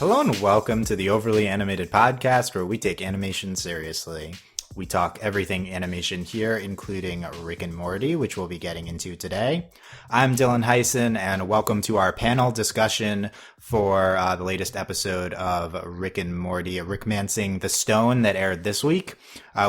Hello and welcome to the Overly Animated Podcast, where we take animation seriously. We talk everything animation here, including Rick and Morty, which we'll be getting into today. I'm Dylan Hysen, and welcome to our panel discussion for the latest episode of Rick and Morty, Rickmancing the Stone, that aired this week.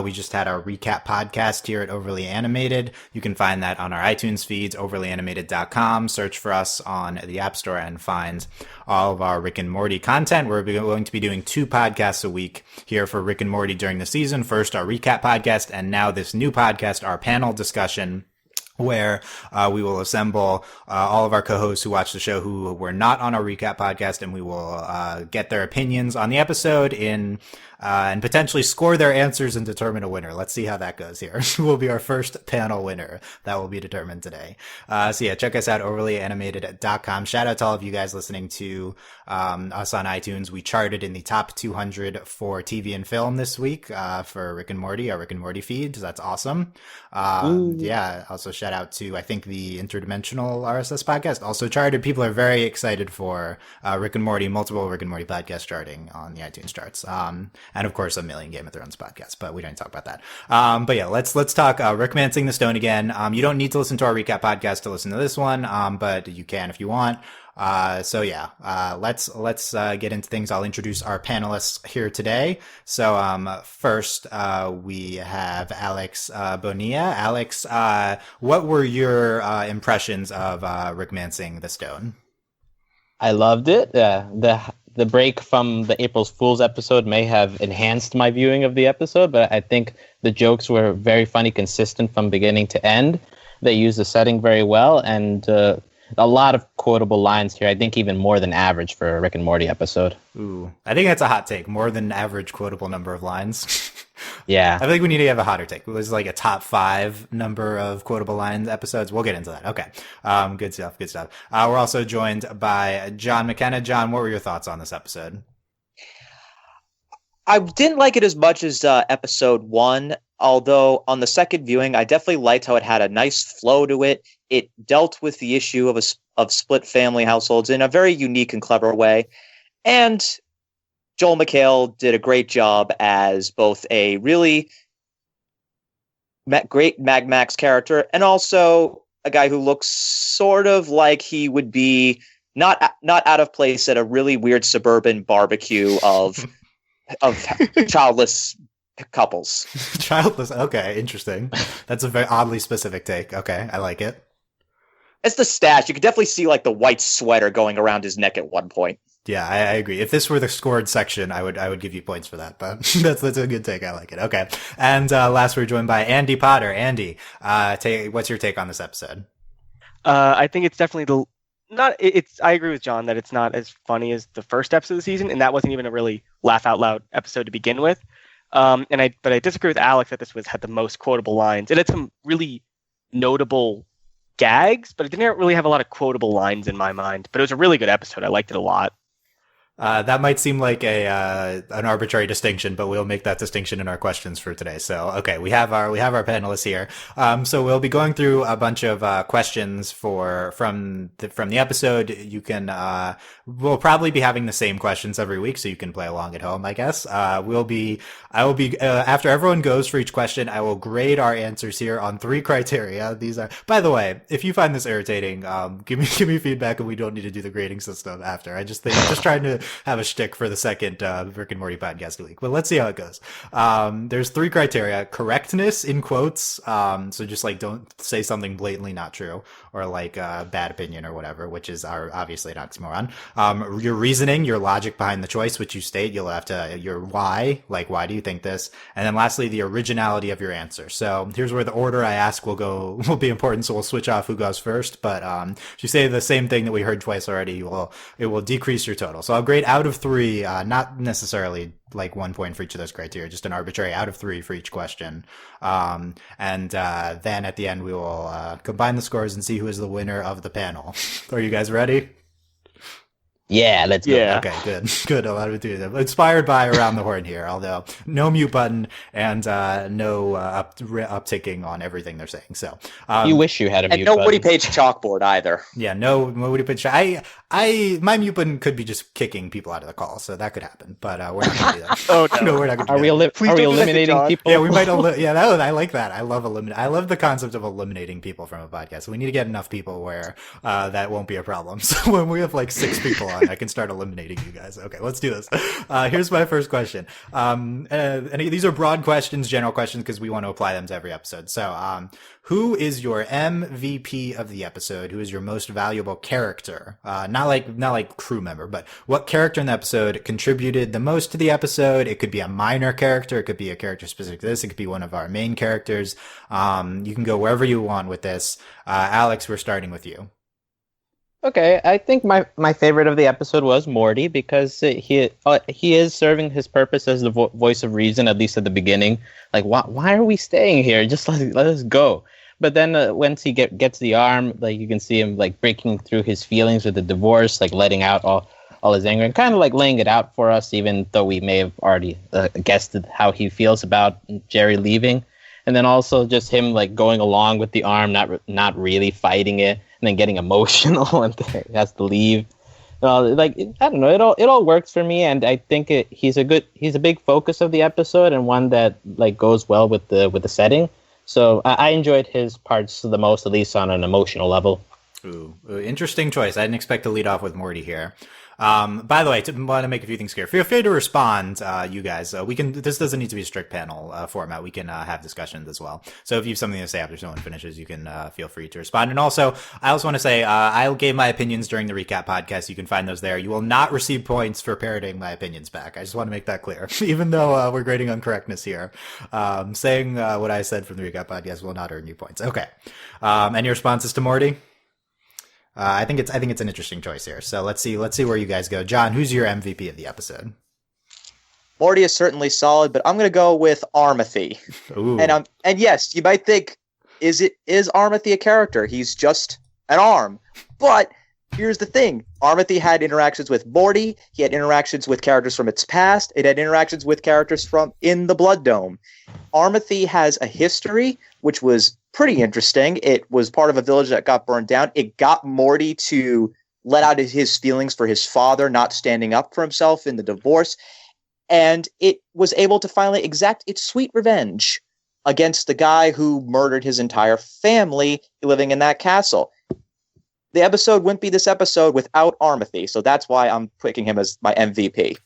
We just had our recap podcast here at Overly Animated. You can find that on our iTunes feeds, overlyanimated.com. Search for us on the App Store and find all of our Rick and Morty content. We're going to be doing 2 podcasts a week here for Rick and Morty during the season. First, our recap podcast, and now this new podcast, our panel discussion, where we will assemble all of our co-hosts who watch the show who were not on our recap podcast, and we will get their opinions on the episode and potentially score their answers and determine a winner. Let's see how that goes here. Who will be our first panel winner? That will be determined today. So yeah, check us out, overlyanimated.com. Shout out to all of you guys listening to us on iTunes. We charted in the top 200 for TV and film this week for Rick and Morty, our Rick and Morty feed. So that's awesome. Yeah, also shout out to, I think, the Interdimensional RSS podcast also charted. People are very excited for Rick and Morty, multiple Rick and Morty podcasts charting on the iTunes charts. And of course, a million Game of Thrones podcasts, but we don't talk about that. But yeah, let's talk Rickmancing the Stone again. You don't need to listen to our recap podcast to listen to this one, but you can if you want. So yeah, let's get into things. I'll introduce our panelists here today. So first we have Alex Bonilla. Alex, what were your impressions of Rickmancing the Stone? I loved it. The break from the April Fool's episode may have enhanced my viewing of the episode, but I think the jokes were very funny, consistent from beginning to end. They used the setting very well, and a lot of quotable lines here. I think even more than average for a Rick and Morty episode. Ooh, I think that's a hot take. More than average quotable number of lines. Yeah. I think we need to have a hotter take. There's like a top 5 number of quotable lines episodes. We'll get into that. Okay. Good stuff. We're also joined by John McKenna. John, what were your thoughts on this episode? I didn't like it as much as episode 1, although on the second viewing, I definitely liked how it had a nice flow to it. It dealt with the issue of split family households in a very unique and clever way. And Joel McHale did a great job as both a really great Mad Max character and also a guy who looks sort of like he would be not out of place at a really weird suburban barbecue of childless couples. Childless. Okay, interesting. That's a very oddly specific take. Okay, I like it. It's the stash. You could definitely see like the white sweater going around his neck at one point. Yeah, I agree. If this were the scored section, I would give you points for that, but that's a good take. I like it. Okay. And last we're joined by Andy Potter. Andy, what's your take on this episode? I think it's definitely I agree with John that it's not as funny as the first episode of the season, and that wasn't even a really laugh out loud episode to begin with. But I disagree with Alex that this had the most quotable lines. It had some really notable gags, but it didn't really have a lot of quotable lines in my mind. But it was a really good episode. I liked it a lot. That might seem like an arbitrary distinction, but we'll make that distinction in our questions for today. So, okay, we have our panelists here. So we'll be going through a bunch of questions from the episode. You can we'll probably be having the same questions every week, so you can play along at home, I guess. I will be after everyone goes for each question, I will grade our answers here on 3 criteria. These are, by the way, if you find this irritating, give me feedback, and we don't need to do the grading system after. I'm just trying to have a shtick for the second Rick and Morty podcast a week, but let's see how it goes. There's 3 criteria: correctness in quotes, so just like don't say something blatantly not true or like a bad opinion or whatever, which is obviously an oxymoron. Your reasoning, your logic behind the choice, which you state, you'll have to your why, like why do you think this, and then lastly the originality of your answer. So here's where the order I ask will be important, so we'll switch off who goes first. But if you say the same thing that we heard twice already, it will decrease your total. So I'll grade out of 3, not necessarily like 1 point for each of those criteria, just an arbitrary out of 3 for each question. And then at the end, we will combine the scores and see who is the winner of the panel. Are you guys ready? Yeah, let's go. Yeah. Okay, good, good. A lot of it inspired by Around the Horn here, although no mute button and no upticking on everything they're saying. So, You wish you had a And mute no button. Woody Page chalkboard either. yeah, no Woody Pitch. My mute button could be just kicking people out of the call, so that could happen. But we're not going to do that. Oh, no. No, we're not going to Are do we, that. Please are we don't do that, eliminating John. people? Yeah, we might. I like that. I love the concept of eliminating people from a podcast. We need to get enough people where that won't be a problem. So when we have like 6 people on, I can start eliminating you guys. Okay, let's do this. Here's my first question. And these are broad questions, general questions, because we want to apply them to every episode. So, who is your MVP of the episode? Who is your most valuable character? Not like crew member, but what character in the episode contributed the most to the episode? It could be a minor character. It could be a character specific to this. It could be one of our main characters. You can go wherever you want with this. Alex, we're starting with you. Okay, I think my favorite of the episode was Morty because he is serving his purpose as the voice of reason, at least at the beginning. Like, why are we staying here? Just let us go. But then once he gets the arm, like you can see him like breaking through his feelings with the divorce, like letting out all his anger and kind of like laying it out for us, even though we may have already guessed how he feels about Jerry leaving. And then also just him like going along with the arm, not really fighting it, and then getting emotional and he has to leave. Like I don't know, it all works for me, and I think he's a big focus of the episode and one that like goes well with the setting. So I enjoyed his parts the most, at least on an emotional level. Ooh, interesting choice. I didn't expect to lead off with Morty here. By the way, I want to make a few things clear. Feel free to respond, you guys. This doesn't need to be a strict panel format. We can have discussions as well. So if you have something to say after someone finishes, you can feel free to respond. And also, I also want to say I gave my opinions during the recap podcast. You can find those there. You will not receive points for parroting my opinions back. I just want to make that clear. Even though we're grading on correctness here, saying what I said from the recap podcast will not earn you points. Okay. Any responses to Morty? I think it's an interesting choice here. So let's see where you guys go. John, who's your MVP of the episode? Morty is certainly solid, but I'm going to go with Armathy. Ooh. And yes, you might think, is Armathy a character? He's just an arm. But here's the thing. Armathy had interactions with Morty. He had interactions with characters from its past. It had interactions with characters from in the Blood Dome. Armathy has a history, which was pretty interesting. It was part of a village that got burned down. It got Morty to let out his feelings for his father not standing up for himself in the divorce. And it was able to finally exact its sweet revenge against the guy who murdered his entire family living in that castle. The episode wouldn't be this episode without Armathy, so that's why I'm picking him as my MVP.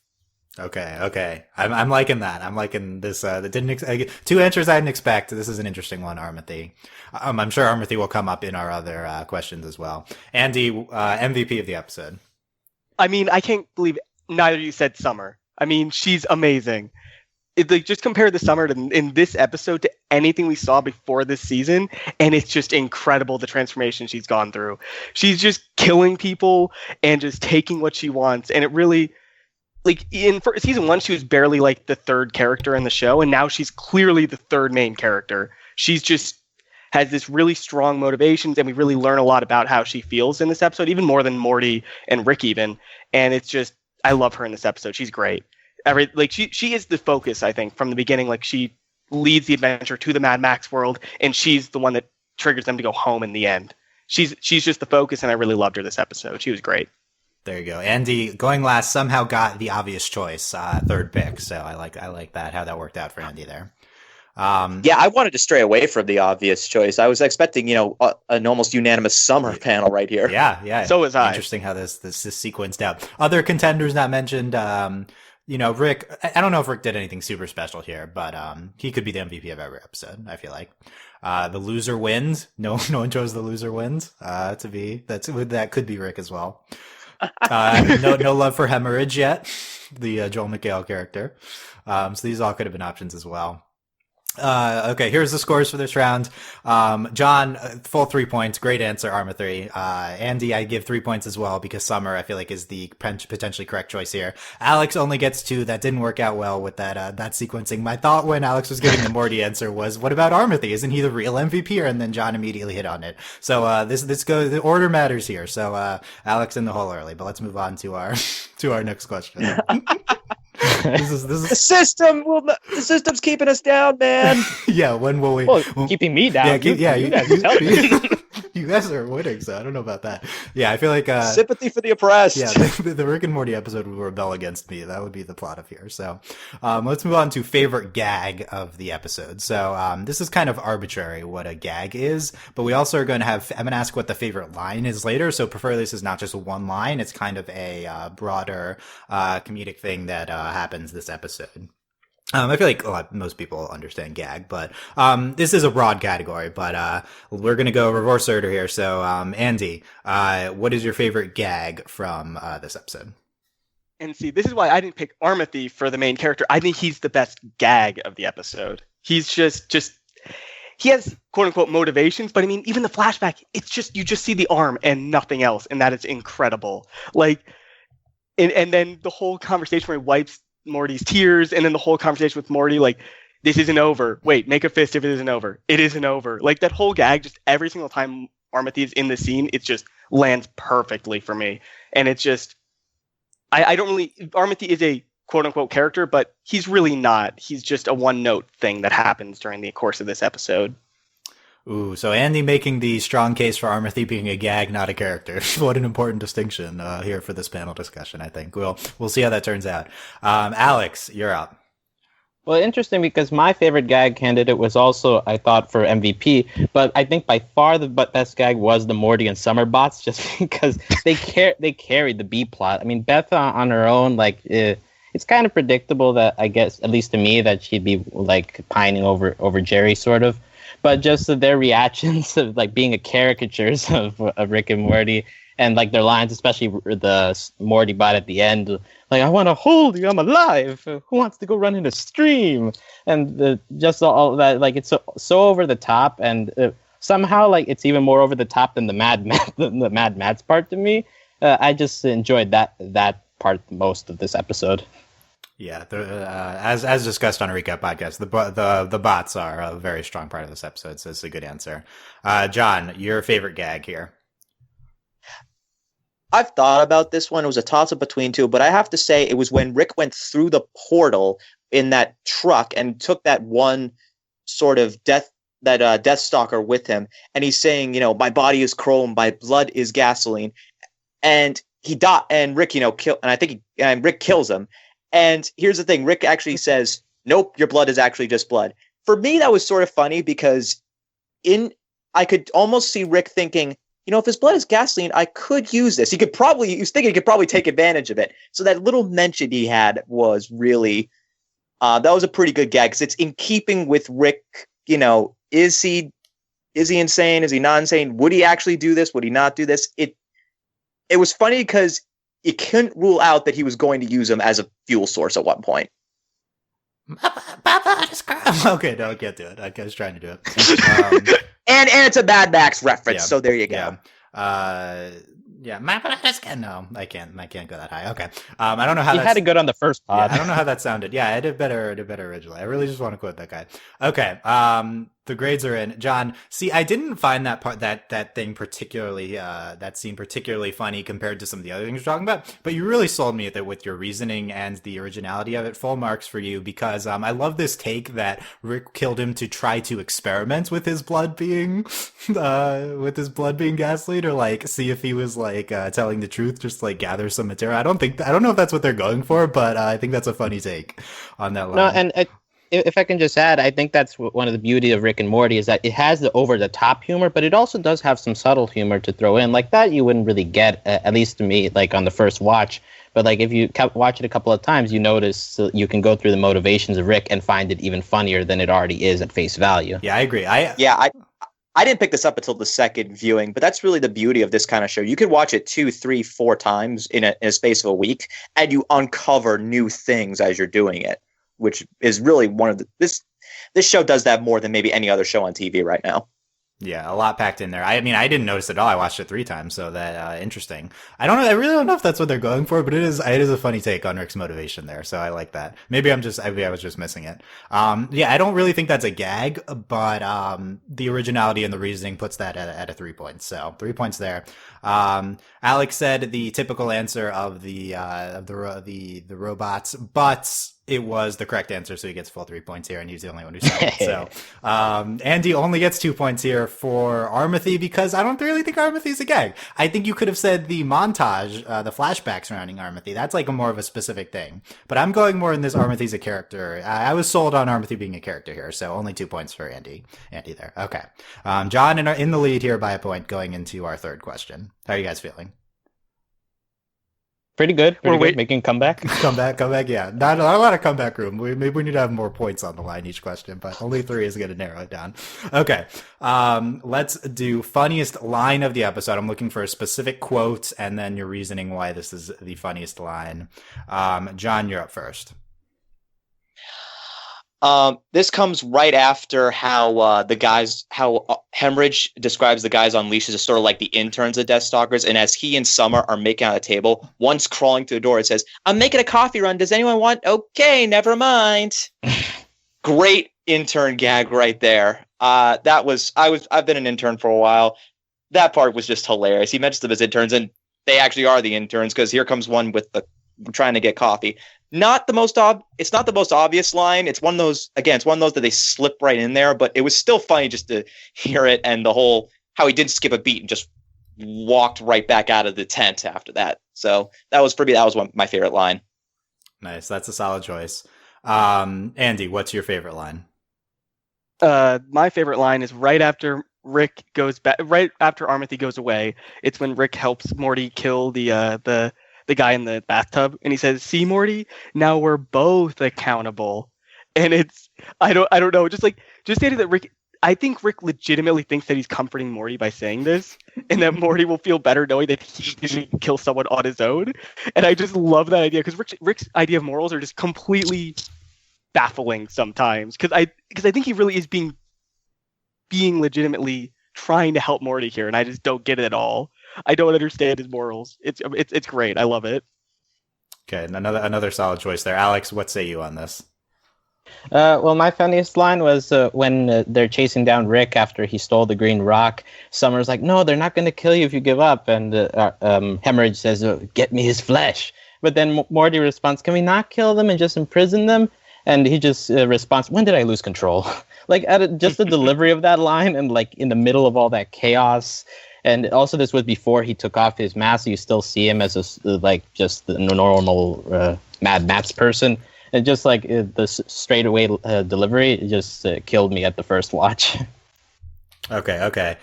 Okay. I'm liking that. I'm liking this. Two answers I didn't expect. This is an interesting one, Armathy. I'm sure Armathy will come up in our other questions as well. Andy, MVP of the episode. I mean, I can't believe neither of you said Summer. I mean, she's amazing. Just compare the Summer in this episode to anything we saw before this season, and it's just incredible the transformation she's gone through. She's just killing people and just taking what she wants, and it really... Like in season 1, she was barely like the third character in the show, and now she's clearly the third main character. She's just has this really strong motivations, and we really learn a lot about how she feels in this episode, even more than Morty and Rick even. And it's just, I love her in this episode. She's great. She is the focus, I think, from the beginning. Like she leads the adventure to the Mad Max world, and she's the one that triggers them to go home in the end. She's just the focus, and I really loved her this episode. She was great. There you go. Andy, going last, somehow got the obvious choice, third pick. So I like that, how that worked out for Andy there. Yeah, I wanted to stray away from the obvious choice. I was expecting, an almost unanimous Summer panel right here. Yeah. So was I. Interesting how this sequenced out. Other contenders not mentioned, Rick, I don't know if Rick did anything super special here, but he could be the MVP of every episode, I feel like. The loser wins. No one chose the loser wins. That could be Rick as well. No love for hemorrhage yet, the Joel McHale character. So these all could have been options as well. Okay, here's the scores for this round. John, full 3 points. Great answer, Arma 3. Andy, I give 3 points as well because Summer, I feel like, is the potentially correct choice here. Alex only gets 2. That didn't work out well with that sequencing. My thought when Alex was giving the Morty answer was, what about Armathy? Isn't he the real MVP? And then John immediately hit on it. So, this goes, the order matters here. So, Alex in the hole early, but let's move on to our, to our next question. This is the system's keeping us down, man. Yeah, when will we? Well, keeping me down. You guys are winning, so I don't know about that. Yeah, I feel like sympathy for the oppressed. Yeah, the Rick and Morty episode would rebel against me. That would be the plot of here. So, let's move on to favorite gag of the episode. So, this is kind of arbitrary what a gag is, but we also are going to have. I'm going to ask what the favorite line is later. So, prefer this is not just one line. It's kind of a broader comedic thing that happens this episode. I feel like most people understand gag, but this is a broad category. But we're gonna go reverse order here. So, Andy, what is your favorite gag from this episode? And see, this is why I didn't pick Armathy for the main character. I think he's the best gag of the episode. He's just he has quote unquote motivations, but I mean, even the flashback, it's just you just see the arm and nothing else, and that is incredible. Like, and then the whole conversation where he wipes Morty's tears, and then the whole conversation with Morty, like, this isn't over. Wait, make a fist if it isn't over. It isn't over. Like, that whole gag, just every single time Armathy is in the scene, it just lands perfectly for me. And it's just, I don't really, Armathy is a quote-unquote character, but he's really not. He's just a one-note thing that happens during the course of this episode. Ooh, so Andy making the strong case for Armathy being a gag, not a character. What an important distinction here for this panel discussion, I think. We'll see how that turns out. Alex, you're up. Well, interesting because my favorite gag candidate was also, I thought, for MVP, but I think by far the best gag was the Morty and Summer bots, just because they carried the B plot. I mean, Beth on her own, like, it's kind of predictable that, I guess, at least to me, that she'd be like pining over Jerry, sort of. But just their reactions of like being a caricatures of Rick and Morty, and like their lines, especially the Morty bot at the end, like, I want to hold you, I'm alive. Who wants to go run in a stream? And just all that, like, it's so over the top, and somehow like it's even more over the top than the Mad Mads part to me. I just enjoyed that part most of this episode. Yeah, as discussed on a recap podcast, the bots are a very strong part of this episode, so it's a good answer. John, your favorite gag here? I've thought about this one. It was a toss-up between two, but I have to say it was when Rick went through the portal in that truck and took that one sort of Death Stalker with him, and he's saying, my body is chrome, my blood is gasoline, and Rick, Rick kills him. And here's the thing, Rick actually says, nope, your blood is actually just blood. For me, that was sort of funny because I could almost see Rick thinking, if his blood is gasoline, I could use this. He was thinking he could probably take advantage of it. So that little mention he had was really, that was a pretty good gag because it's in keeping with Rick, is he insane? Is he not insane? Would he actually do this? Would he not do this? It was funny because you couldn't rule out that he was going to use him as a fuel source at one point. Okay, no, I can't do it. I was trying to do it. And it's a Mad Max reference, so there you go. No, I can't go that high. Okay. I don't know how he had it good on the first pod. Yeah, I don't know how that sounded. Yeah, I did better originally. I really just want to quote that guy. Okay. The grades are in. John, see, I didn't find that part, that thing particularly, that scene particularly funny compared to some of the other things we're talking about, but you really sold me with your reasoning and the originality of it. Full marks for you, because, I love this take that Rick killed him to try to experiment with his blood being, gasoline, or like, see if he was like, telling the truth, just like gather some material. I don't know if that's what they're going for, but I think that's a funny take on that line. No, and if I can just add, I think that's one of the beauty of Rick and Morty is that it has the over-the-top humor, but it also does have some subtle humor to throw in. Like that you wouldn't really get, at least to me, like on the first watch. But like if you watch it a couple of times, you notice you can go through the motivations of Rick and find it even funnier than it already is at face value. Yeah, I agree. I didn't pick this up until the second viewing, but that's really the beauty of this kind of show. You could watch it 2, 3, 4 times in a space of a week, and you uncover new things as you're doing it, which is really one of this this show does that more than maybe any other show on TV right now. Yeah, a lot packed in there. I mean, I didn't notice it at all. I watched it 3 times, so that interesting. I don't know. I really don't know if that's what they're going for, but it is a funny take on Rick's motivation there. So I like that. Maybe I was just missing it. Yeah, I don't really think that's a gag, but the originality and the reasoning puts that at a 3 points. So 3 points there. Alex said the typical answer of the robots, but it was the correct answer, so he gets full 3 points here, and he's the only one who said it. So, Andy only gets 2 points here for Armathy, because I don't really think Armathy's a gag. I think you could have said the montage, the flashback surrounding Armathy. That's like a more of a specific thing. But I'm going more in this Armathy's a character. I was sold on Armathy being a character here, so only 2 points for Andy there. Okay. John in the lead here by a point going into our third question. How are you guys feeling? Pretty good. Making comeback. Comeback. Yeah, not a lot of comeback room. Maybe we need to have more points on the line each question, but only 3 is going to narrow it down. Okay, let's do funniest line of the episode. I'm looking for a specific quote, and then your reasoning why this is the funniest line. John, you're up first. This comes right after how Hemorrhage describes the guys on leashes as sort of like the interns of Deathstalkers, and as he and Summer are making out a table, one's crawling through the door. It says, "I'm making a coffee run. Does anyone want?" "Okay, never mind." Great intern gag right there. I've been an intern for a while. That part was just hilarious. He mentions them as interns, and they actually are the interns, because here comes one with the trying to get coffee. It's not the most obvious line. It's one of those that they slip right in there, but it was still funny just to hear it, and the whole how he did skip a beat and just walked right back out of the tent after that. So that was my favorite line. Nice. That's a solid choice. Andy, what's your favorite line? My favorite line is right after Rick goes back, right after Armathy goes away. It's when Rick helps Morty kill the guy in the bathtub, and he says, "See, Morty, now we're both accountable." And it's I don't know, just stating that Rick, I think Rick legitimately thinks that he's comforting Morty by saying this, and that Morty will feel better knowing that he didn't kill someone on his own. And I just love that idea, because Rick's idea of morals are just completely baffling sometimes, because I think he really is being legitimately trying to help Morty here, and I just don't get it at all. I don't understand his morals. It's great. I love it. Okay, another solid choice there. Alex, what say you on this? Well, my funniest line was when they're chasing down Rick after he stole the green rock. Summer's like, "No, they're not going to kill you if you give up." And Hemorrhage says, "Get me his flesh." But then Morty responds, "Can we not kill them and just imprison them?" And he just responds, "When did I lose control?" Like, just the delivery of that line, and like in the middle of all that chaos. And also, this was before he took off his mask. So you still see him as just the normal Mad Max person. And just like the straightaway delivery, it just killed me at the first watch. Okay.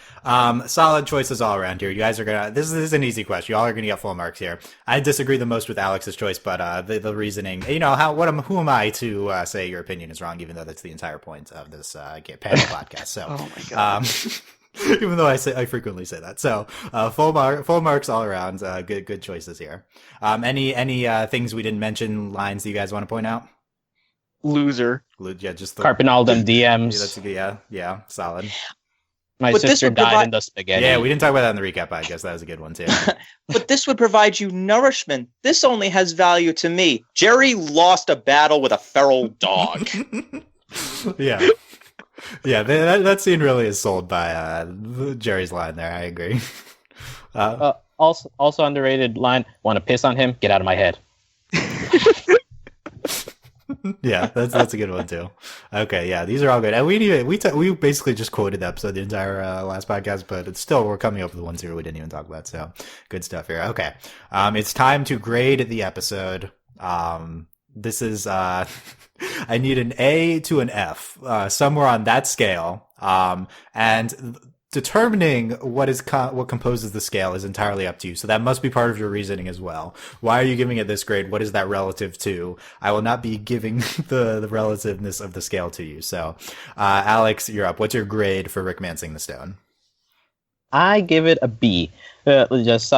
Solid choices all around here. You guys are this is an easy question. You all are gonna get full marks here. I disagree the most with Alex's choice, but the reasoning, who am I to say your opinion is wrong, even though that's the entire point of this panel podcast. So, oh my god. Even though I frequently say that. So, full marks all around. Good choices here. Any things we didn't mention, lines that you guys want to point out? Loser. Yeah, just carping all them DMs. That's yeah, solid. My sister died in the spaghetti. Yeah, we didn't talk about that in the recap, but I guess that was a good one too. But this would provide you nourishment. This only has value to me. Jerry lost a battle with a feral dog. Yeah. Yeah, that scene really is sold by Jerry's line there. I agree. Also underrated line, "Want to piss on him? Get out of my head." Yeah, that's a good one too. Okay, yeah, these are all good. And we basically just quoted the episode the entire last podcast, but it's still, we're coming up with the ones here we didn't even talk about. So good stuff here. Okay, it's time to grade the episode. This is I need an A to an F, somewhere on that scale. And determining what composes the scale is entirely up to you. So that must be part of your reasoning as well. Why are you giving it this grade? What is that relative to? I will not be giving the relativeness of the scale to you. So, Alex, you're up. What's your grade for Rickmancing the Stone? I give it a B. Just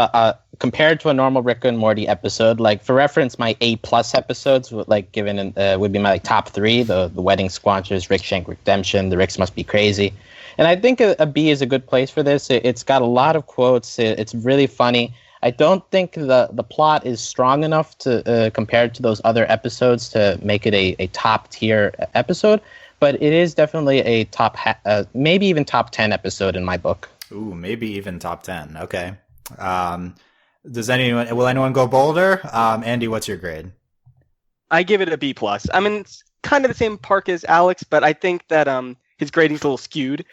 compared to a normal Rick and Morty episode, like for reference, my A+ episodes would would be my top 3: the Wedding Squanchers, Rick Shank Redemption, The Ricks Must Be Crazy. And I think a B is a good place for this. It's got a lot of quotes. It's really funny. I don't think the plot is strong enough to compared to those other episodes to make it a top tier episode, but it is definitely a maybe even top 10 episode in my book. Ooh, maybe even top 10. Okay. Will anyone go bolder? Andy, what's your grade? I give it a B+. I mean, it's kind of the same park as Alex, but I think that his grading's a little skewed.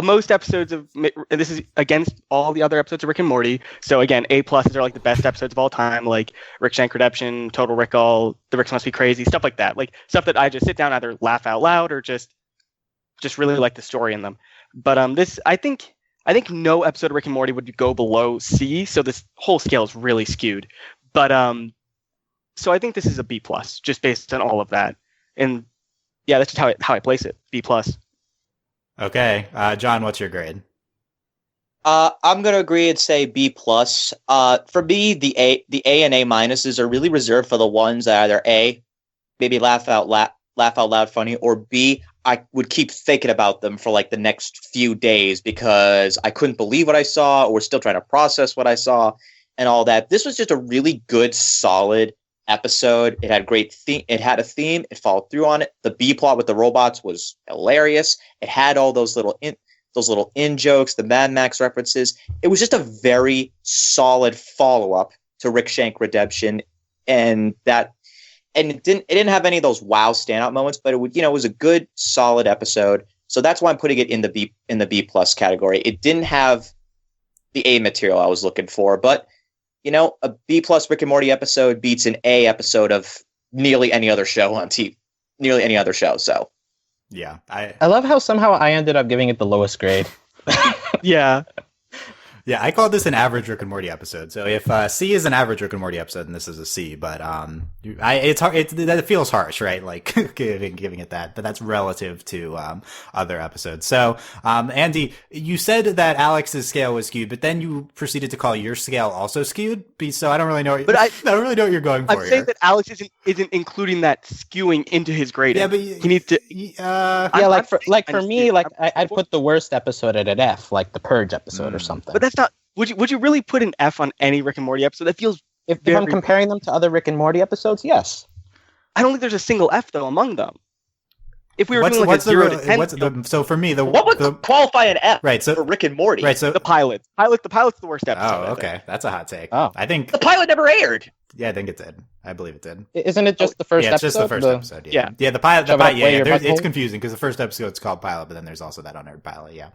Most episodes and this is against all the other episodes of Rick and Morty. So again, A+ are like the best episodes of all time, like Rick Shank Redemption, Total Recall, The Ricks Must Be Crazy, stuff like that. Like stuff that I just sit down, either laugh out loud or just really like the story in them. But this, I think no episode of Rick and Morty would go below C. So this whole scale is really skewed. But so I think this is a B+, just based on all of that. And yeah, that's just how I place it. B+. Okay. John, what's your grade? I'm gonna agree and say B+. For me, the A and A minuses are really reserved for the ones that are either A, maybe laugh out loud funny, or B, I would keep thinking about them for like the next few days because I couldn't believe what I saw, or still trying to process what I saw and all that. This was just a really good, solid episode. It had great theme. It had a theme. It followed through on it. The B plot with the robots was hilarious. It had all those little in jokes, the Mad Max references. It was just a very solid follow up to Rick Shank Redemption, and it didn't have any of those wow standout moments, but it was a good solid episode. So that's why I'm putting it in the B plus category. It didn't have the A material I was looking for, but a B plus Rick and Morty episode beats an A episode of nearly any other show on TV, nearly any other show. So, yeah, I love how somehow I ended up giving it the lowest grade. Yeah. Yeah, I called this an average Rick and Morty episode. So if C is an average Rick and Morty episode, then this is a C. But it's hard. It feels harsh, right? Like giving it that, but that's relative to other episodes. So Andy, you said that Alex's scale was skewed, but then you proceeded to call your scale also skewed. So I don't really know. I don't really know what you're going for. I'm saying that Alex isn't including that skewing into his grading. Yeah, but he needs to. For me, I'd put the worst episode at an F, like the Purge episode or something. But that's not. Would you really put an F on any Rick and Morty episode? That feels. If I'm comparing them to other Rick and Morty episodes, yes. I don't think there's a single F though among them. If we were doing like a 0 to 10, so for me, what would qualify an F? Right, so for Rick and Morty, right? So the pilot's the worst episode. Oh, okay, that's a hot take. Oh, I think the pilot never aired. Yeah, I think it did. I believe it did. Isn't it just the first episode? Yeah, it's just the first episode. Yeah. The pilot. It's confusing because the first episode's called pilot, but then there's also that unaired pilot. Yeah.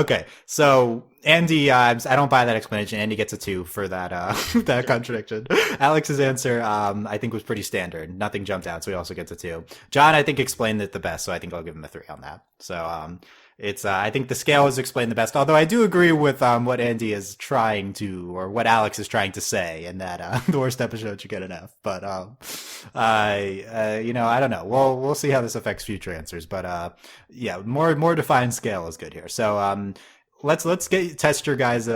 Okay. So Andy, I don't buy that explanation. Andy gets a 2 for that that contradiction. Alex's answer, I think, was pretty standard. Nothing jumped out, so he also gets a 2. John, I think, explained it the best, so I think I'll give him a 3 on that. So it's I think the scale is explained the best. Although I do agree with what Andy is trying to, or what Alex is trying to say, in that the worst episode should get an F. But I don't know. We'll see how this affects future answers. But yeah, more defined scale is good here. So let's test your guys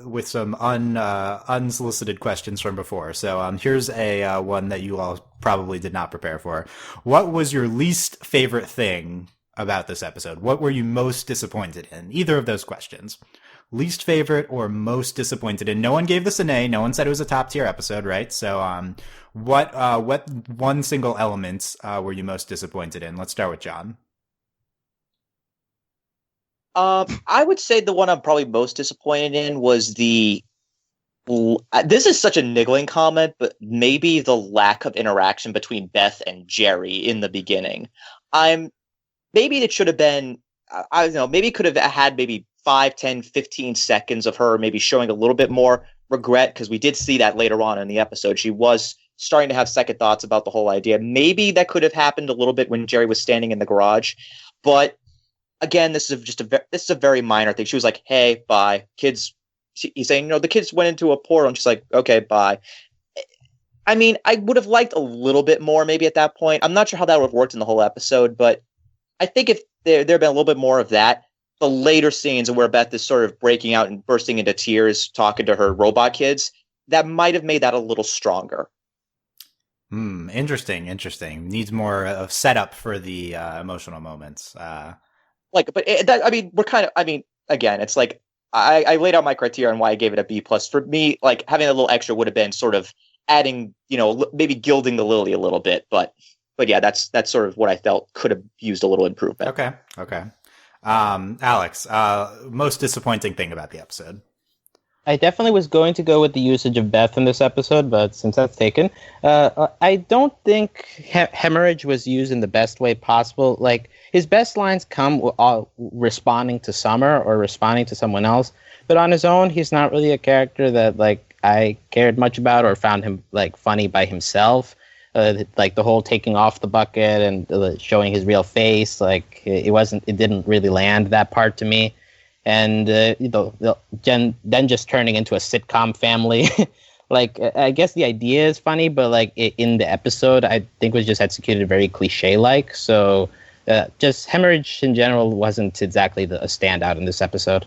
with some unsolicited questions from before. So here's a one that you all probably did not prepare for. What was your least favorite thing about this episode? What were you most disappointed in? Either of those questions. Least favorite or most disappointed in. No one gave this an A. No one said it was a top tier episode, right? So what one single element were you most disappointed in? Let's start with John. I would say the one I'm probably most disappointed in was this is such a niggling comment, but maybe the lack of interaction between Beth and Jerry in the beginning. Maybe it should have been, I don't know, maybe it could have had maybe 5, 10, 15 seconds of her maybe showing a little bit more regret, because we did see that later on in the episode. She was starting to have second thoughts about the whole idea. Maybe that could have happened a little bit when Jerry was standing in the garage. But again, this is a very minor thing. She was like, hey, bye. Kids, he's saying, the kids went into a portal, and she's like, okay, bye. I mean, I would have liked a little bit more maybe at that point. I'm not sure how that would have worked in the whole episode, but I think if there had been a little bit more of that. the later scenes where Beth is sort of breaking out and bursting into tears, talking to her robot kids, that might have made that a little stronger. Interesting. Needs more of setup for the emotional moments. Again, it's like I laid out my criteria on why I gave it a B plus. For me, like having a little extra would have been sort of adding, maybe gilding the lily a little bit. But yeah, that's sort of what I felt could have used a little improvement. Okay. Alex, most disappointing thing about the episode? I definitely was going to go with the usage of Beth in this episode, but since that's taken, I don't think hemorrhage was used in the best way possible. Like, his best lines come responding to Summer or responding to someone else, but on his own, he's not really a character that, like, I cared much about or found him, like, funny by himself. Like, the whole taking off the bucket and showing his real face, like, it didn't really land that part to me. And then just turning into a sitcom family. Like, I guess the idea is funny, but like in the episode, I think was just executed very cliche-like. So just hemorrhage in general wasn't exactly a standout in this episode.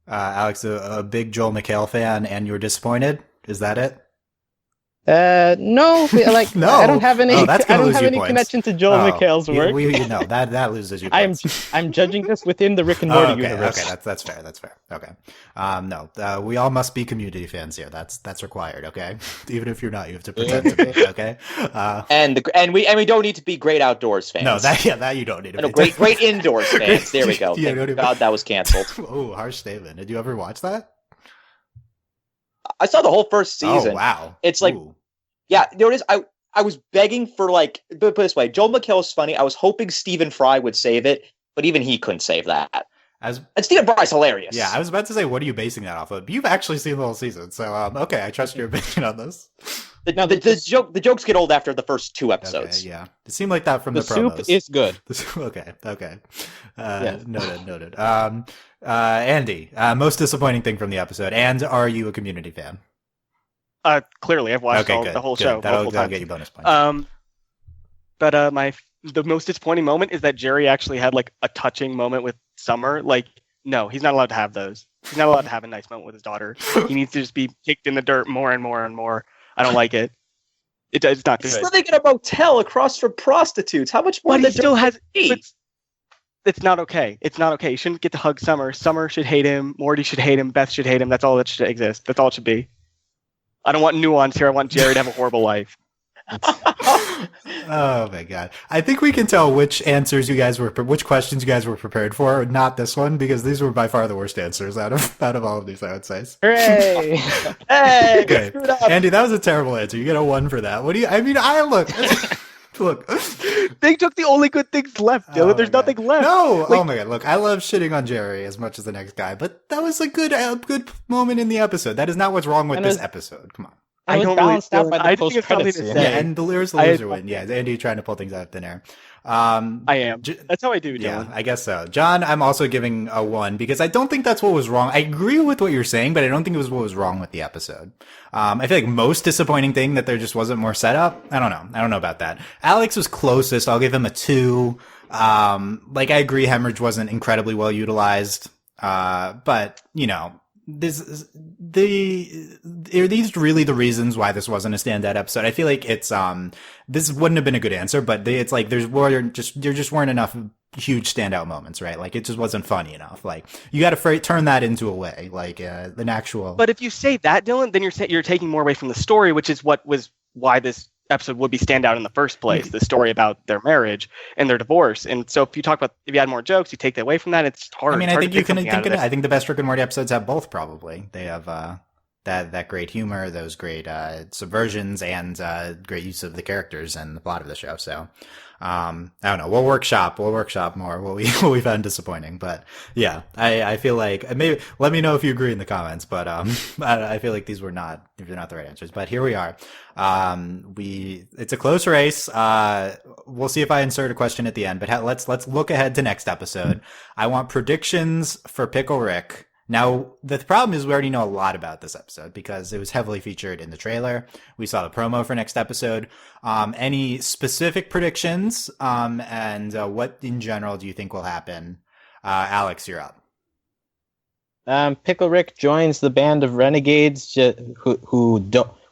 Alex, a big Joel McHale fan, and you were disappointed? Is that it? No, like no. I don't have any. I don't have any connection to Joel McHale's work. That loses you points. I'm judging this within the Rick and Morty universe. Okay, that's fair. Okay. No, we all must be community fans here. That's required. Okay, even if you're not, you have to pretend to be. Okay. And we don't need to be great outdoors fans. No, that you don't need to be. Great indoors fans. There we go. Thank God that was canceled. Oh, harsh statement. Did you ever watch that? I saw the whole first season. Oh, wow. It's like, yeah, there it is. I was begging for, like, put it this way, Joel McHale is funny. I was hoping Stephen Fry would save it, but even he couldn't save that. And Stephen Fry's hilarious. Yeah, I was about to say, what are you basing that off of? You've actually seen the whole season, so okay, I trust your opinion on this. The jokes get old after the first two episodes. Okay, yeah, it seemed like that from the promos. Soup is good. Okay. Yes. Noted. Andy, most disappointing thing from the episode, and are you a Community fan? Clearly, I've watched the whole show. That'll get you bonus points. But the most disappointing moment is that Jerry actually had like a touching moment with Summer. Like, no, he's not allowed to have those. He's not allowed to have a nice moment with his daughter. He needs to just be kicked in the dirt more and more and more. I don't like it. It's not good. He's living in a motel across from prostitutes. How much more? But he still has. It's not okay. It's not okay. You shouldn't get to hug Summer. Summer should hate him. Morty should hate him. Beth should hate him. That's all that should exist. That's all it should be. I don't want nuance here. I want Jerry to have a horrible life. Oh my god! I think we can tell which questions you guys were prepared for. Not this one, because these were by far the worst answers out of all of these. I would say. Hooray! Hey, okay, Andy, that was a terrible answer. You get a 1 for that. What do you? I mean, Look, they took the only good things left, Dylan. There's nothing left. No, oh my god! Look, I love shitting on Jerry as much as the next guy, but that was a good moment in the episode. That is not what's wrong with this episode. Come on. I don't balanced out by the post credits. Yeah, and the loser win. Yeah, Andy trying to pull things out of thin air. I am. That's how I do, Dylan. Yeah, I guess so. John, I'm also giving a 1 because I don't think that's what was wrong. I agree with what you're saying, but I don't think it was what was wrong with the episode. I feel like most disappointing thing that there just wasn't more setup. I don't know about that. Alex was closest. I'll give him a 2. I agree hemorrhage wasn't incredibly well utilized. But are these really the reasons why this wasn't a standout episode? I feel like it's this wouldn't have been a good answer, but it's like there just weren't enough huge standout moments, right? Like, it just wasn't funny enough. Like, you got to turn that into a way, like an actual. But if you say that, Dylan, then you're taking more away from the story, which is why this episode would be standout in the first place. The story about their marriage and their divorce. And so if you add more jokes, you take that away from that. It's hard. I mean, I think you can think of it. I think the best Rick and Morty episodes have both. Probably they have that great humor, those great subversions, and great use of the characters and the plot of the show. So I don't know. We'll workshop more what we found disappointing. But yeah, I feel like maybe let me know if you agree in the comments. But I feel like they're not the right answers. But here we are. It's a close race. We'll see if I insert a question at the end. But let's look ahead to next episode. I want predictions for Pickle Rick. Now, the problem is we already know a lot about this episode because it was heavily featured in the trailer. We saw the promo for next episode. Any specific predictions? And what in general do you think will happen? Alex, you're up. Pickle Rick joins the band of renegades who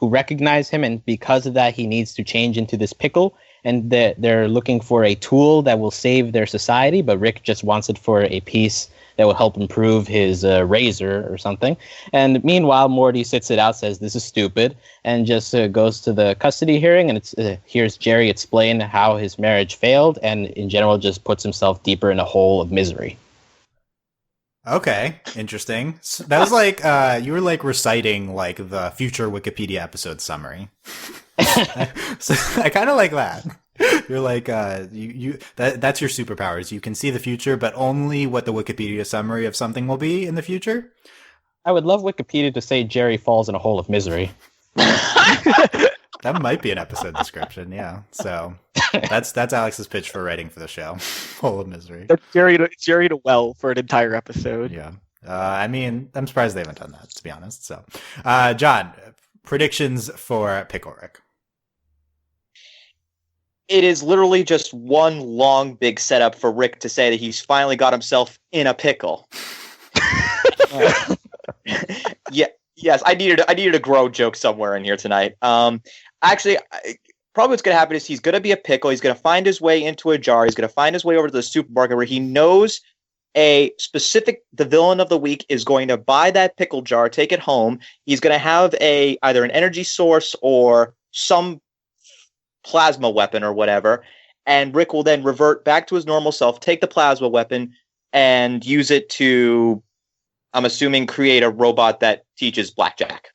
recognize him, and because of that, he needs to change into this pickle. And they're looking for a tool that will save their society, but Rick just wants it for a piece that will help improve his razor or something. And meanwhile, Morty sits it out, says this is stupid, and just goes to the custody hearing, and hears Jerry explain how his marriage failed, and in general just puts himself deeper in a hole of misery. Okay, interesting. So that was like you were like reciting like the future Wikipedia episode summary. So I kind of like that. You're like that's your superpowers. You can see the future, but only what the Wikipedia summary of something will be in the future. I would love Wikipedia to say Jerry falls in a hole of misery. That might be an episode description, yeah. So that's Alex's pitch for writing for the show. Full of misery. That's Jerry to well for an entire episode. Yeah. I mean, I'm surprised they haven't done that, to be honest. So, John, predictions for Pickle Rick. It is literally just one long, big setup for Rick to say that he's finally got himself in a pickle. Yeah. Yes, I needed a grow joke somewhere in here tonight. Actually, probably what's going to happen is he's going to be a pickle. He's going to find his way into a jar. He's going to find his way over to the supermarket where he knows the villain of the week is going to buy that pickle jar, take it home. He's going to have either an energy source or some plasma weapon or whatever. And Rick will then revert back to his normal self, take the plasma weapon, and use it to, I'm assuming, create a robot that teaches blackjack.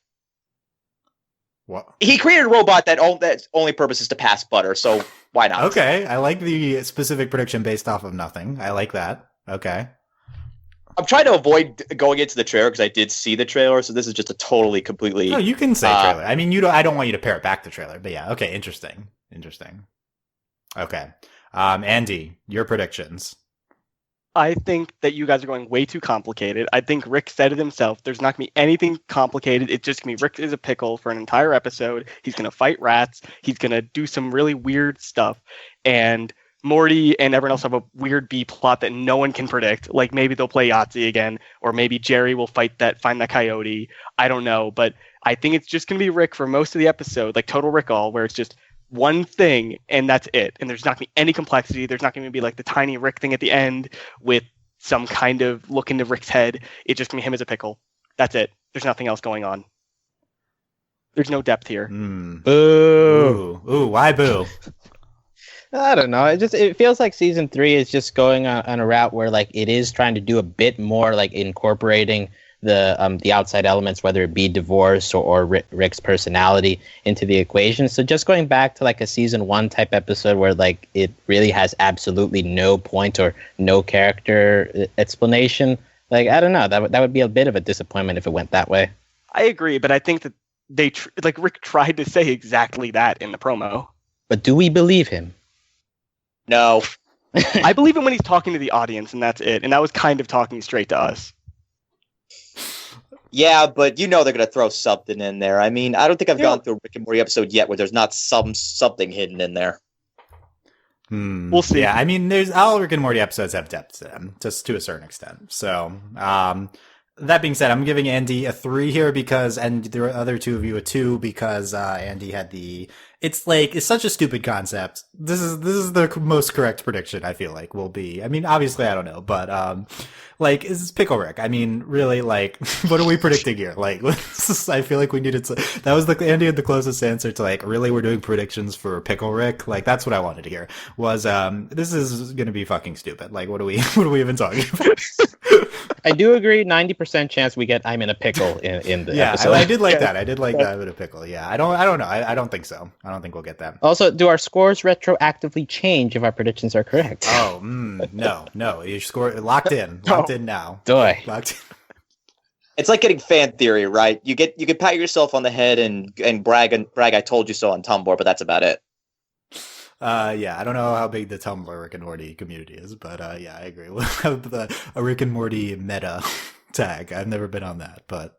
What? He created a robot that's only purpose is to pass butter, so why not? Okay, I like the specific prediction based off of nothing. I like that. Okay. I'm trying to avoid going into the trailer because I did see the trailer, so this is just a totally, completely... No, you can say trailer. I mean, I don't want you to pare it back the trailer, but yeah, okay, interesting. Okay. Andy, your predictions. I think that you guys are going way too complicated. I think Rick said it himself. There's not going to be anything complicated. It's just going to be Rick is a pickle for an entire episode. He's going to fight rats. He's going to do some really weird stuff. And Morty and everyone else have a weird B plot that no one can predict. Like maybe they'll play Yahtzee again, or maybe Jerry will find that coyote. I don't know. But I think it's just going to be Rick for most of the episode, like Total Rick-all, where it's just one thing and that's it, and there's not going to be any complexity. There's not going to be like the tiny Rick thing at the end with some kind of look into Rick's head. It's just going to be him as a pickle. That's it. There's nothing else going on. There's no depth here. Boo. Ooh, why boo? I don't know. It feels like season 3 is just going on a route where like it is trying to do a bit more like incorporating the outside elements, whether it be divorce or Rick's personality, into the equation. So just going back to like a season 1 type episode where like it really has absolutely no point or no character explanation. Like I don't know, that would be a bit of a disappointment if it went that way. I agree, but I think that Rick tried to say exactly that in the promo. But do we believe him? No. I believe him when he's talking to the audience, and that's it. And that was kind of talking straight to us. Yeah, but you know they're going to throw something in there. I mean, I don't think I've gone through a Rick and Morty episode yet where there's not something hidden in there. We'll see. Yeah, I mean, all Rick and Morty episodes have depth to them, just to a certain extent. So, that being said, I'm giving Andy a 3 here and the other two of you a 2 because Andy had it's such a stupid concept. This is the most correct prediction, I feel like, will be. I mean, obviously, I don't know, but is Pickle Rick? I mean, really, like, what are we predicting here? Like, I feel like we needed to. That was Andy had the closest answer to like, really, we're doing predictions for Pickle Rick. Like, that's what I wanted to hear. Was this is gonna be fucking stupid. Like, what are we even talking about? I do agree. 90% chance we get I'm in a pickle in the episode. I did like that. I did like that I'm in a pickle. Yeah, I don't know. I don't think so. I don't think we'll get that. Also, do our scores retroactively change if our predictions are correct? Oh, no. Your score locked in now. Doy. Locked in. It's like getting fan theory, right? You can pat yourself on the head and brag I told you so on Tumblr, but that's about it. Yeah, I don't know how big the Tumblr Rick and Morty community is, but yeah, I agree. We'll have a Rick and Morty meta tag. I've never been on that, but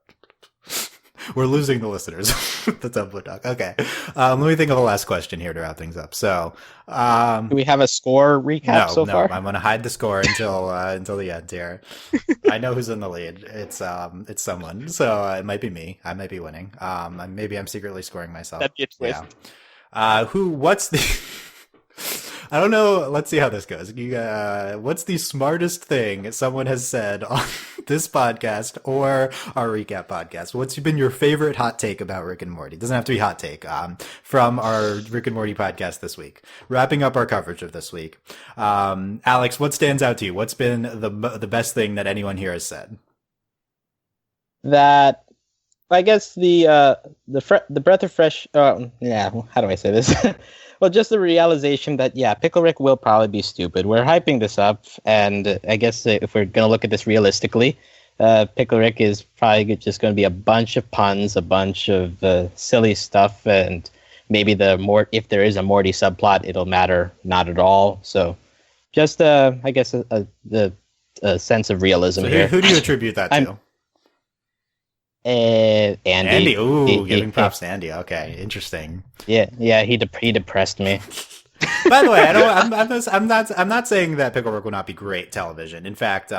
We're losing the listeners. The Tumblr talk. Okay. Let me think of a last question here to wrap things up. So, Do we have a score recap so no, far? I'm going to hide the score until the end here. I know who's in the lead. It's someone. So it might be me. I might be winning. Maybe I'm secretly scoring myself. That'd be a twist. Yeah. What's the I don't know. Let's see how this goes. What's the smartest thing someone has said on this podcast or our recap podcast? What's been your favorite hot take about Rick and Morty? It doesn't have to be hot take. From our Rick and Morty podcast this week. Wrapping up our coverage of this week. Alex, what stands out to you? What's been the best thing that anyone here has said? That I guess the breath of fresh. Yeah, how do I say this? Well, just the realization that, Pickle Rick will probably be stupid. We're hyping this up, and I guess if we're going to look at this realistically, Pickle Rick is probably just going to be a bunch of puns, a bunch of silly stuff, and maybe if there is a Morty subplot, it'll matter not at all. So just, I guess, the sense of realism here. Who do you attribute that to? Andy. Andy, giving props to Andy. Okay, interesting. Yeah, he depressed me. By the way, I'm not saying that Pickle Rick will not be great television. In fact,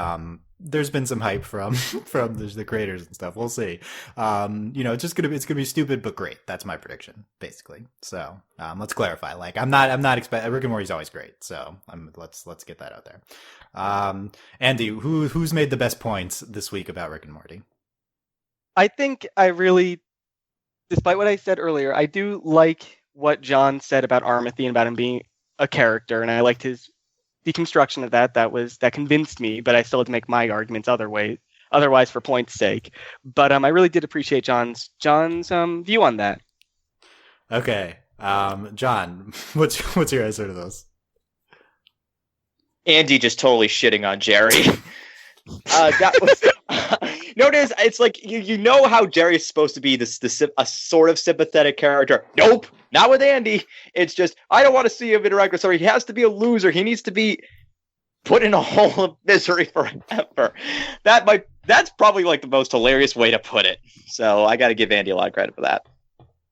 there's been some hype from the creators and stuff. We'll see. It's gonna be stupid but great. That's my prediction, basically. So let's clarify. Like I'm not expecting Rick and Morty's always great. So let's get that out there. Andy, who's made the best points this week about Rick and Morty? I think I really, despite what I said earlier, I do like what John said about Armathy and about him being a character, and I liked his deconstruction of that. That convinced me, but I still had to make my arguments otherwise for point's sake. But I really did appreciate John's view on that. Okay, John, what's your answer to those? Andy just totally shitting on Jerry. That was notice it's like you know how Jerry is supposed to be a sort of sympathetic character. Nope, not with Andy. It's just I don't want to see him interact with somebody. He has to be a loser. He needs to be put in a hole of misery forever. That's probably like the most hilarious way to put it. So I got to give Andy a lot of credit for that.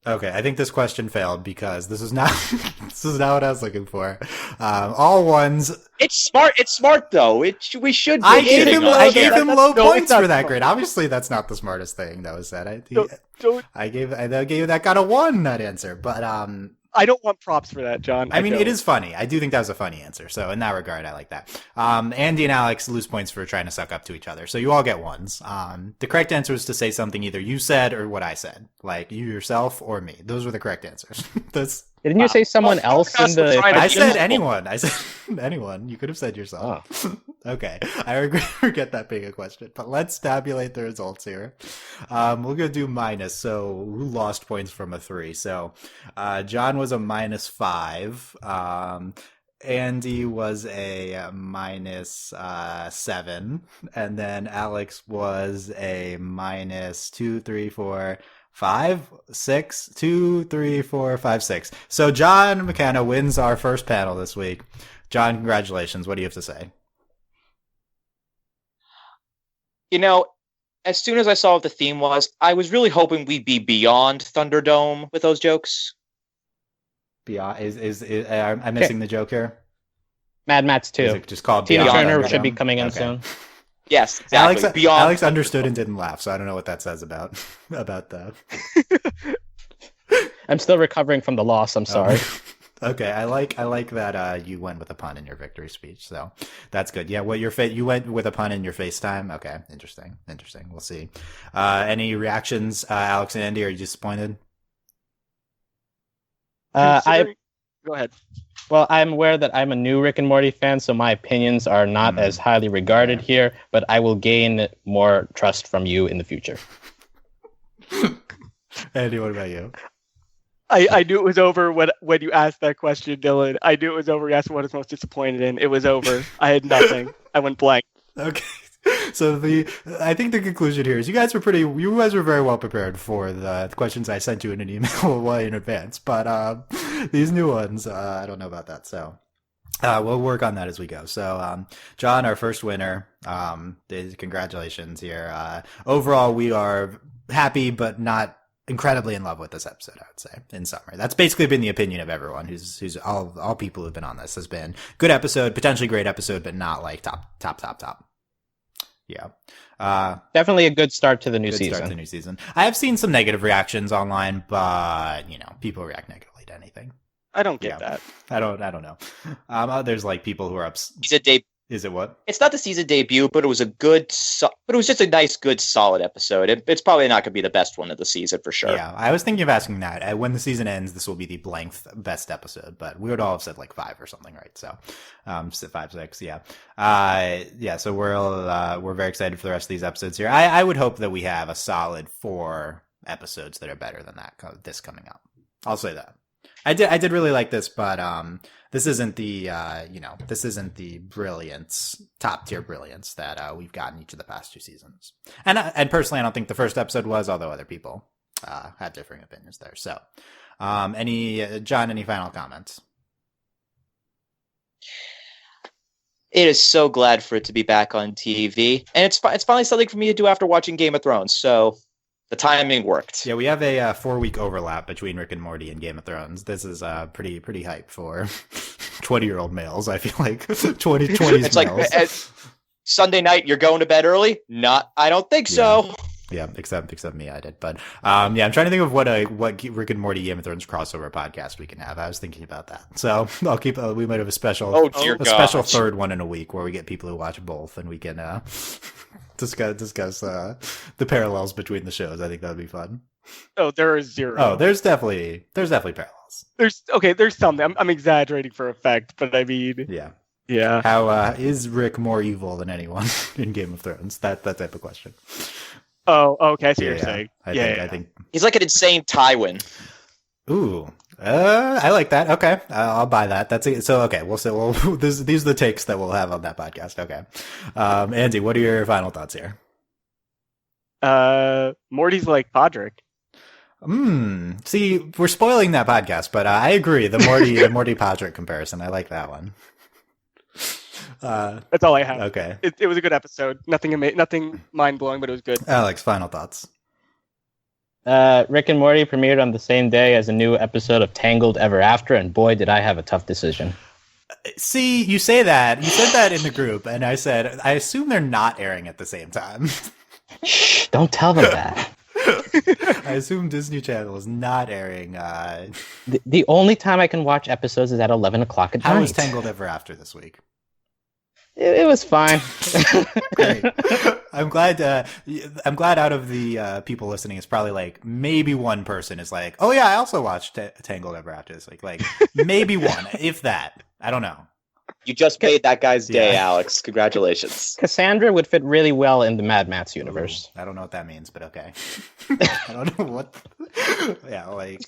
Okay, I think this question failed because this is not what I was looking for. All ones. It's smart though. We should. I gave him low points for that smart. grade. Obviously, that's not the smartest thing that was said. I gave that got a 1 that answer, but I don't want props for that, John. I mean, it is funny. I do think that was a funny answer. So in that regard, I like that. Andy and Alex lose points for trying to suck up to each other. So you all get 1s. The correct answer is to say something either you said or what I said, like you yourself or me. Those were the correct answers. Didn't you say someone else in the? I said anyone. I said anyone. You could have said yourself. Oh. Okay. I forget that being a question, but let's tabulate the results here. We're going to do minus. So who lost points from a 3? So, John was a -5. Andy was a -7. And then Alex was a -2, 3, 4, 5, 6, 2, 3, 4, 5, 6. So John McKenna wins our first panel this week. John, congratulations. What do you have to say? As soon as I saw what the theme was, I was really hoping we'd be beyond Thunderdome with those jokes. Beyond I'm missing the joke here. Mad Max 2. Is it just called Tina Beyond Turner Thunderdome? should be coming in Okay. soon. Yes, exactly. Alex understood and didn't laugh, so I don't know what that says about that. I'm still recovering from the loss. I'm sorry. Okay, I like that you went with a pun in your victory speech, so that's good. Yeah, you went with a pun in your FaceTime. Okay, interesting. We'll see. Any reactions, Alex and Andy? Are you disappointed? Go ahead. Well, I'm aware that I'm a new Rick and Morty fan, so my opinions are not as highly regarded here, but I will gain more trust from you in the future. Andy, what about you? I knew it was over when you asked that question, Dylan. I knew it was over. You asked what I was most disappointed in. It was over. I had nothing. I went blank. Okay. So I think the conclusion here is you guys were very well prepared for the questions I sent you in an email way in advance, but these new ones, I don't know about that. So we'll work on that as we go. So John, our first winner, congratulations here. Overall, we are happy, but not incredibly in love with this episode, I would say, in summary. That's basically been the opinion of everyone who's all people who've been on this, has been good episode, potentially great episode, but not like top. Yeah. Definitely a good start to the new Good season. start to the new season. I have seen some negative reactions online, but people react negatively to anything. I don't get that. I don't know. There's like people who are upset. Is it what? It's not the season debut, but it was but it was just a nice, good, solid episode. It's probably not going to be the best one of the season for sure. Yeah, I was thinking of asking that. When the season ends, this will be the blank best episode, but we would all have said like 5 or something, right? So, 5, 6, yeah. So we're very excited for the rest of these episodes here. I would hope that we have a solid 4 episodes that are better than this coming up. I'll say that. I did really like this, but this isn't the brilliance, top tier brilliance that we've gotten each of the past 2 seasons. And personally, I don't think the first episode was, although other people have differing opinions there. So, John, any final comments? It is so glad for it to be back on TV, and it's finally something for me to do after watching Game of Thrones. So. The timing worked. Yeah, we have a 4-week overlap between Rick and Morty and Game of Thrones. This is pretty hype for 20-year-old males. I feel like 20s it's males. Like Sunday night, you're going to bed early? I don't think so. Yeah, except me, I did. But I'm trying to think of what Rick and Morty Game of Thrones crossover podcast we can have. I was thinking about that, so I'll keep. We might have a special, special third one in a week where we get people who watch both, and we can discuss the parallels between the shows. I think that'd be fun. Oh, there is 0. Oh, there's definitely parallels. There's something. I'm exaggerating for effect, but I mean, yeah. How is Rick more evil than anyone in Game of Thrones? That type of question. Oh, okay. I see what you're saying. I think he's like an insane Tywin. Ooh, I like that. Okay, I'll buy that. That's it. So okay, these are the takes that we'll have on that podcast. Okay, Andy, what are your final thoughts here? Morty's like Podrick. See, we're spoiling that podcast, but I agree. The Morty Podrick comparison, I like that one. That's all I have. Okay, it was a good episode. Nothing mind blowing, but it was good. Alex, final thoughts. Rick and Morty premiered on the same day as a new episode of Tangled Ever After, and boy, did I have a tough decision. See, you say that. You said that in the group, and I said, I assume they're not airing at the same time. Shh, don't tell them that. I assume Disney Channel is not airing. The only time I can watch episodes is at 11 o'clock at night. How was Tangled Ever After this week? It was fine. Great. I'm glad out of the people listening, it's probably like maybe one person is like, oh yeah, I also watched Tangled Ever After this week. Like maybe one, if that. I don't know. You just made that guy's day, Alex. Congratulations. Cassandra would fit really well in the Mad Max universe. Ooh, I don't know what that means, but okay. I don't know what. Yeah, like.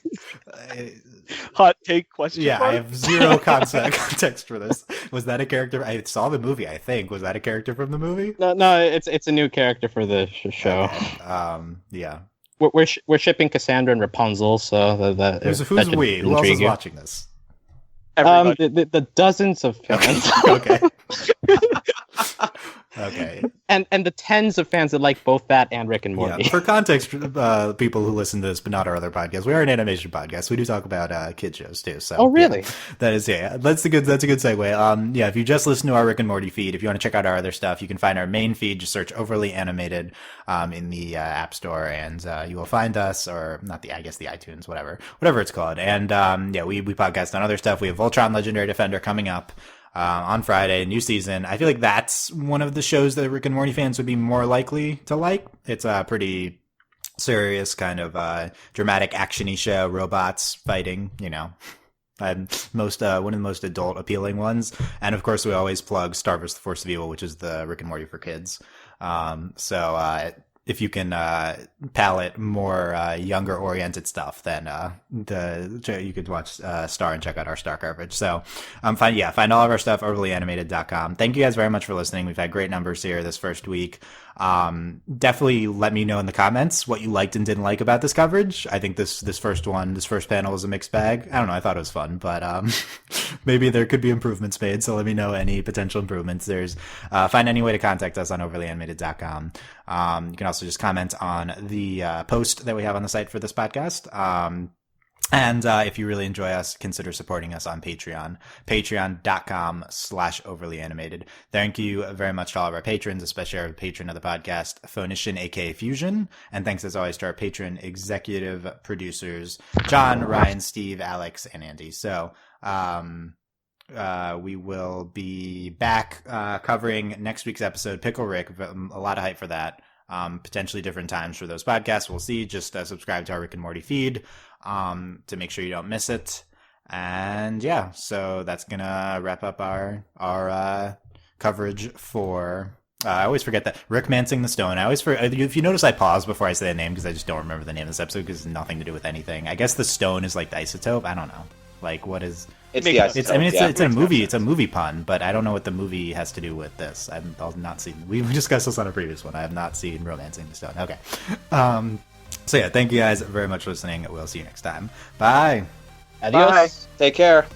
Hot take question. Yeah, mark? I have zero context for this. Was that a character? I saw the movie, I think. Was that a character from the movie? No, it's a new character for the show. Okay. Yeah. We're shipping Cassandra and Rapunzel, so Who's we? Who else is watching this? The dozens of fans. Okay. Okay. And the tens of fans that like both that and Rick and Morty. Yeah. For context, people who listen to this but not our other podcasts, we are an animation podcast. We do talk about kid shows too. So oh really? Yeah, that's a good segue. If you just listen to our Rick and Morty feed, if you want to check out our other stuff, you can find our main feed. Just search Overly Animated in the App Store, and you will find us, or not the iTunes, whatever it's called. And we podcast on other stuff. We have Voltron Legendary Defender coming up on Friday, new season. I feel like that's one of the shows that Rick and Morty fans would be more likely to like. It's a pretty serious kind of dramatic action-y show, robots fighting, and one of the most adult appealing ones. And of course we always plug Star vs. the Force of Evil, which is the Rick and Morty for kids. If you can palate more younger oriented stuff, then you could watch Star and check out our Star coverage. So find all of our stuff overlyanimated.com. Thank you guys very much for listening. We've had great numbers here this first week. Definitely let me know in the comments what you liked and didn't like about this coverage. I think this first panel was a mixed bag. I don't know. I thought it was fun, but maybe there could be improvements made. So let me know any potential improvements. There's find any way to contact us on overlyanimated.com. You can also just comment on the post that we have on the site for this podcast. And if you really enjoy us, consider supporting us on Patreon, patreon.com/overlyanimated. Thank you very much to all of our patrons, especially our patron of the podcast, Phoenician, aka Fusion. And thanks as always to our patron executive producers, John, Ryan, Steve, Alex, and Andy. So, we will be back covering next week's episode, Pickle Rick. A lot of hype for that. Potentially different times for those podcasts. We'll see. Just subscribe to our Rick and Morty feed to make sure you don't miss it. And yeah, so that's gonna wrap up our coverage for. I always forget that Rickmancing the Stone. If you notice, I pause before I say the name because I just don't remember the name of this episode because it's nothing to do with anything. I guess the stone is like the isotope. I don't know. Like what is? It's the isotope. It's a movie. It's a movie pun, but I don't know what the movie has to do with this. I've not seen. We discussed this on a previous one. I have not seen Romancing the Stone. Okay. So yeah, thank you guys very much for listening. We'll see you next time. Bye. Adios. Bye. Take care.